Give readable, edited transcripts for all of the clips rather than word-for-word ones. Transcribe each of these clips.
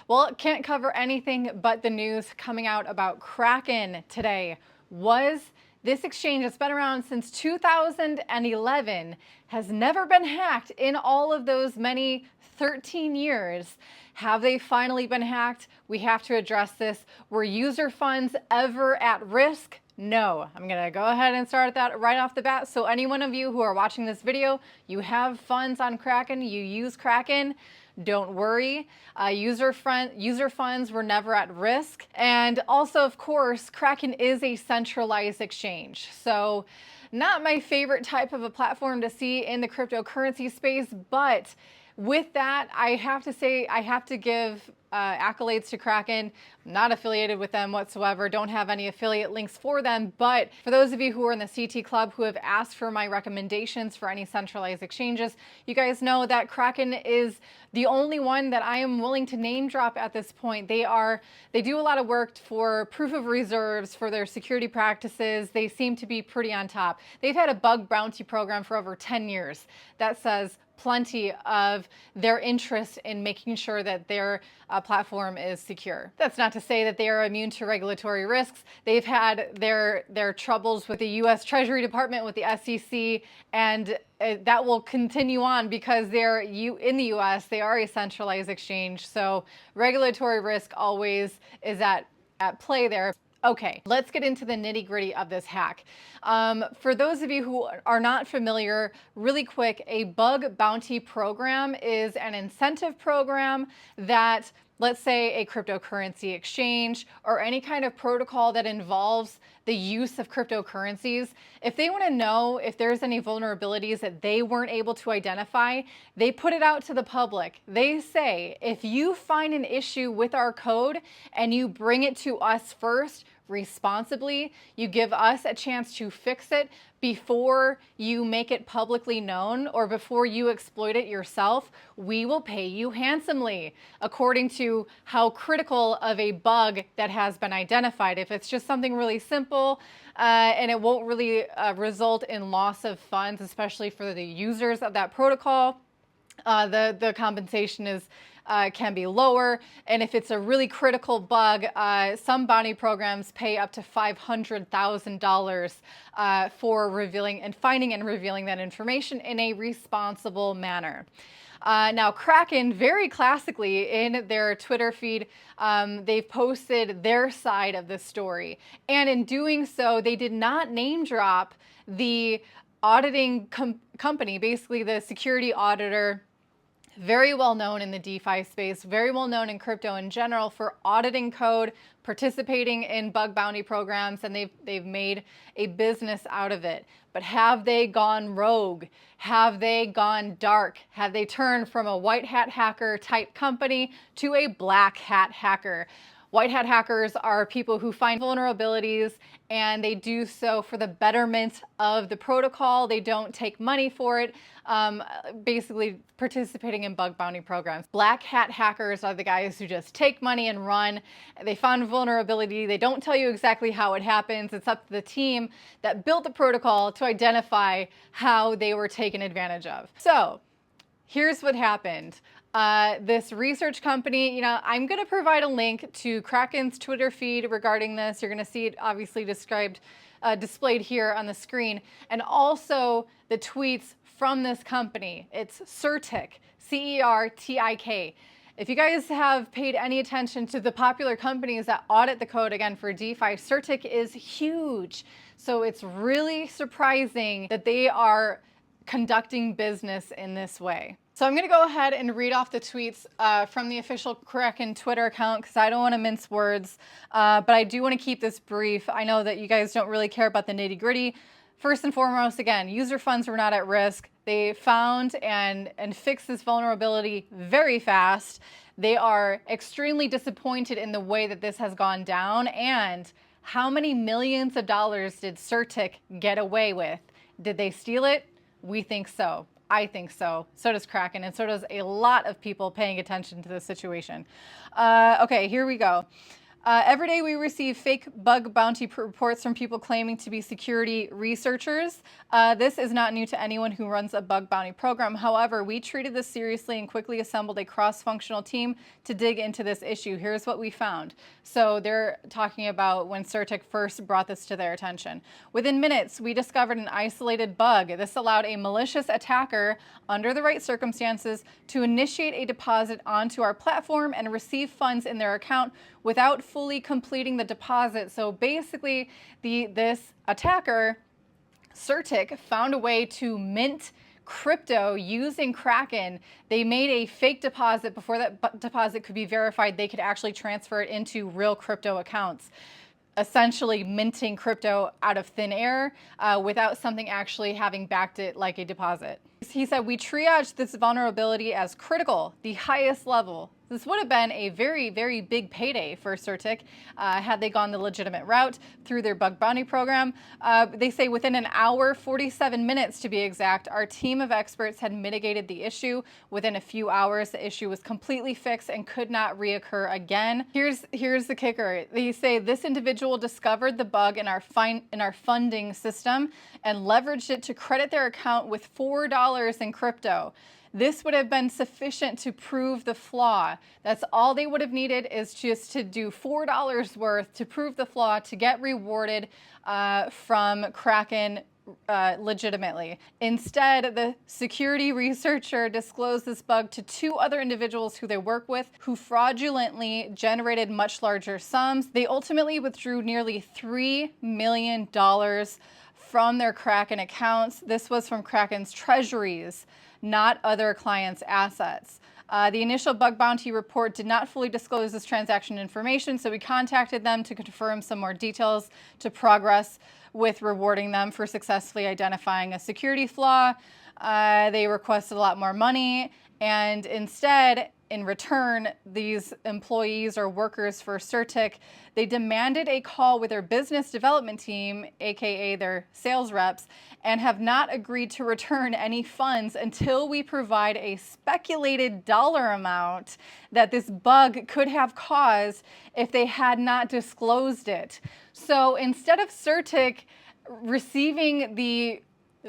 Well, can't cover anything but the news coming out about Kraken today. Was this exchange that's been around since 2011 has never been hacked in all of those many 13 years. Have they finally been hacked? We have to address this. Were user funds ever at risk? No. I'm going to go ahead and start that right off the bat. So any one of you who are watching this video, you have funds on Kraken, you use Kraken, don't worry. User funds were never at risk. And also, of course, Kraken is a centralized exchange. So not my favorite type of a platform to see in the cryptocurrency space, but with that, I have to say, I have to give accolades to Kraken. I'm not affiliated with them whatsoever, don't have any affiliate links for them, but for those of you who are in the CT Club who have asked for my recommendations for any centralized exchanges, you guys know that Kraken is the only one that I am willing to name drop at this point. They do a lot of work for proof of reserves, for their security practices. They seem to be pretty on top. They've had a bug bounty program for over 10 years that says plenty of their interest in making sure that their platform is secure. That's not to say that they are immune to regulatory risks. They've had their troubles with the U.S. Treasury Department, with the SEC, and that will continue on because in the U.S. they are a centralized exchange. So regulatory risk always is at play there. Okay, let's get into the nitty-gritty of this hack. For those of you who are not familiar, really quick, a bug bounty program is an incentive program that, let's say, a cryptocurrency exchange or any kind of protocol that involves the use of cryptocurrencies, if they want to know if there's any vulnerabilities that they weren't able to identify, they put it out to the public. They say, if you find an issue with our code and you bring it to us first, responsibly, you give us a chance to fix it before you make it publicly known or before you exploit it yourself, we will pay you handsomely, according to how critical of a bug that has been identified. If it's just something really simple and it won't really result in loss of funds, especially for the users of that protocol, the compensation can be lower. And if it's a really critical bug, some bounty programs pay up to $500,000 for revealing and finding and revealing that information in a responsible manner. Now, Kraken, very classically in their Twitter feed, they've posted their side of the story. And in doing so, they did not name drop the auditing company, basically the security auditor, very well known in the DeFi space, very well known in crypto in general for auditing code, participating in bug bounty programs, and they've made a business out of it. But have they gone rogue? Have they gone dark? Have they turned from a white hat hacker type company to a black hat hacker? White hat hackers are people who find vulnerabilities and they do so for the betterment of the protocol. They don't take money for it, basically participating in bug bounty programs. Black hat hackers are the guys who just take money and run. They found vulnerability. They don't tell you exactly how it happens. It's up to the team that built the protocol to identify how they were taken advantage of. So here's what happened. This research company, I'm going to provide a link to Kraken's Twitter feed regarding this. You're going to see it obviously displayed here on the screen, and also the tweets from this company. It's Certik, C-E-R-T-I-K. If you guys have paid any attention to the popular companies that audit the code, again, for DeFi, Certik is huge. So it's really surprising that they are conducting business in this way. So I'm going to go ahead and read off the tweets from the official Kraken Twitter account because I don't want to mince words, but I do want to keep this brief. I know that you guys don't really care about the nitty-gritty. First and foremost, again, user funds were not at risk. They found and fixed this vulnerability very fast. They are extremely disappointed in the way that this has gone down. And how many millions of dollars did Certik get away with? Did they steal it? We think so. I think so. So does Kraken, and so does a lot of people paying attention to this situation. Okay, here we go. Every day we receive fake bug bounty reports from people claiming to be security researchers. This is not new to anyone who runs a bug bounty program. However, we treated this seriously and quickly assembled a cross-functional team to dig into this issue. Here's what we found. So they're talking about when Certic first brought this to their attention. Within minutes, we discovered an isolated bug. This allowed a malicious attacker, under the right circumstances, to initiate a deposit onto our platform and receive funds in their account without fully completing the deposit. So basically, this attacker, Certic, found a way to mint crypto using Kraken. They made a fake deposit. Before that deposit could be verified, they could actually transfer it into real crypto accounts, essentially minting crypto out of thin air without something actually having backed it like a deposit. He said, we triaged this vulnerability as critical, the highest level. This would have been a very, very big payday for Certic had they gone the legitimate route through their bug bounty program. They say within an hour, 47 minutes to be exact, our team of experts had mitigated the issue. Within a few hours, the issue was completely fixed and could not reoccur again. Here's the kicker. They say this individual discovered the bug in our funding system and leveraged it to credit their account with $4 in crypto. This would have been sufficient to prove the flaw. That's all they would have needed, is just to do $4 worth to prove the flaw, to get rewarded from Kraken legitimately. Instead, the security researcher disclosed this bug to two other individuals who they work with, who fraudulently generated much larger sums. They ultimately withdrew nearly $3 million from their Kraken accounts. This was from Kraken's treasuries, not other clients' assets. The initial bug bounty report did not fully disclose this transaction information, so we contacted them to confirm some more details to progress with rewarding them for successfully identifying a security flaw. They requested a lot more money, and instead, in return, these employees or workers for Certic, they demanded a call with their business development team, aka their sales reps, and have not agreed to return any funds until we provide a speculated dollar amount that this bug could have caused if they had not disclosed it. So instead of Certic receiving the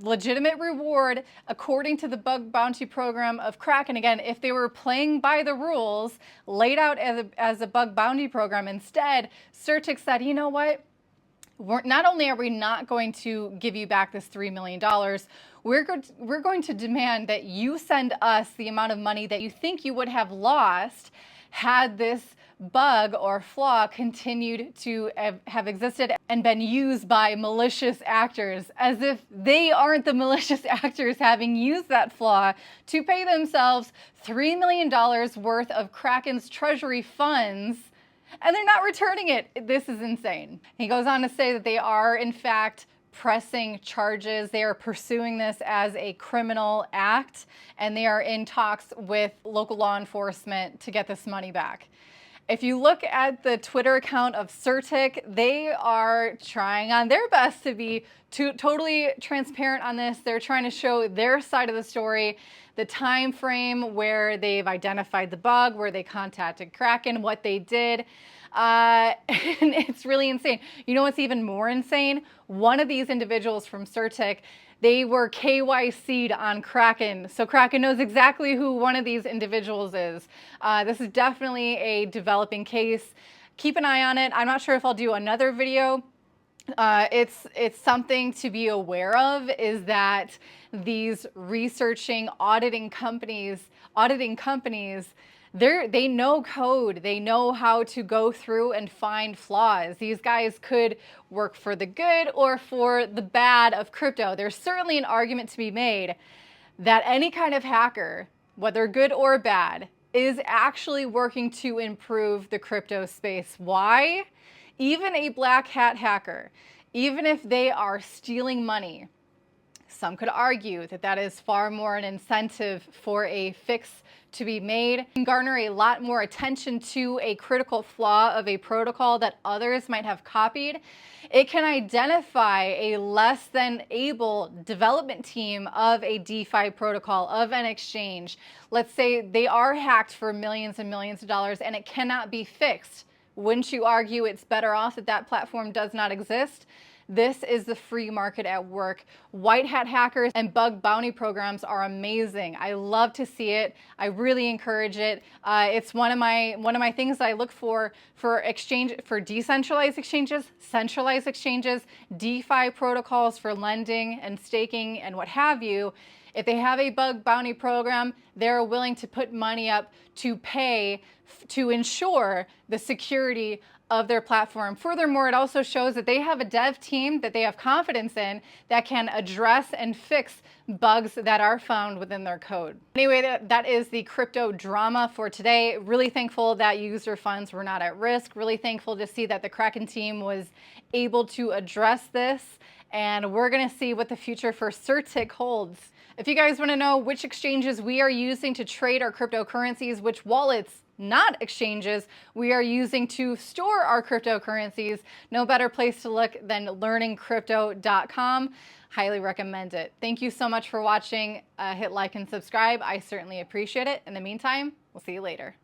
legitimate reward according to the bug bounty program of Kraken, again, if they were playing by the rules laid out as a bug bounty program, instead Certic said, you know what, not only are we not going to give you back this $3 million, we're going to demand that you send us the amount of money that you think you would have lost had this bug or flaw continued to have existed and been used by malicious actors, as if they aren't the malicious actors having used that flaw to pay themselves $3 million worth of Kraken's treasury funds, and they're not returning it. This is insane. He goes on to say that they are, in fact, pressing charges. They are pursuing this as a criminal act, and they are in talks with local law enforcement to get this money back. If you look at the Twitter account of Certic, they are trying on their best to be totally transparent on this. They're trying to show their side of the story, the time frame where they've identified the bug, where they contacted Kraken, what they did. And it's really insane. You know what's even more insane? One of these individuals from Certic, they were KYC'd on Kraken. So Kraken knows exactly who one of these individuals is. This is definitely a developing case. Keep an eye on it. I'm not sure if I'll do another video. It's something to be aware of, is that these researching, auditing companies, they know code. They know how to go through and find flaws. These guys could work for the good or for the bad of crypto. There's certainly an argument to be made that any kind of hacker, whether good or bad, is actually working to improve the crypto space. Why? Even a black hat hacker, even if they are stealing money, some could argue that that is far more an incentive for a fix to be made, and garner a lot more attention to a critical flaw of a protocol that others might have copied. It can identify a less than able development team of a DeFi protocol, of an exchange. Let's say they are hacked for millions and millions of dollars and it cannot be fixed Wouldn't you argue it's better off that that platform does not exist? This is the free market at work. White hat hackers and bug bounty programs are amazing. I love to see it. I really encourage it. It's one of my things that I look for decentralized exchanges, centralized exchanges, DeFi protocols for lending and staking and what have you. If they have a bug bounty program, they're willing to put money up to pay to ensure the security of their platform. Furthermore, it also shows that they have a dev team that they have confidence in that can address and fix bugs that are found within their code. Anyway, that is the crypto drama for today. Really thankful that user funds were not at risk. Really thankful to see that the Kraken team was able to address this. And we're going to see what the future for Certic holds. If you guys want to know which exchanges we are using to trade our cryptocurrencies, which wallets, not exchanges, we are using to store our cryptocurrencies, no better place to look than learningcrypto.com. Highly recommend it. Thank you so much for watching. Hit like and subscribe. I certainly appreciate it. In the meantime, we'll see you later.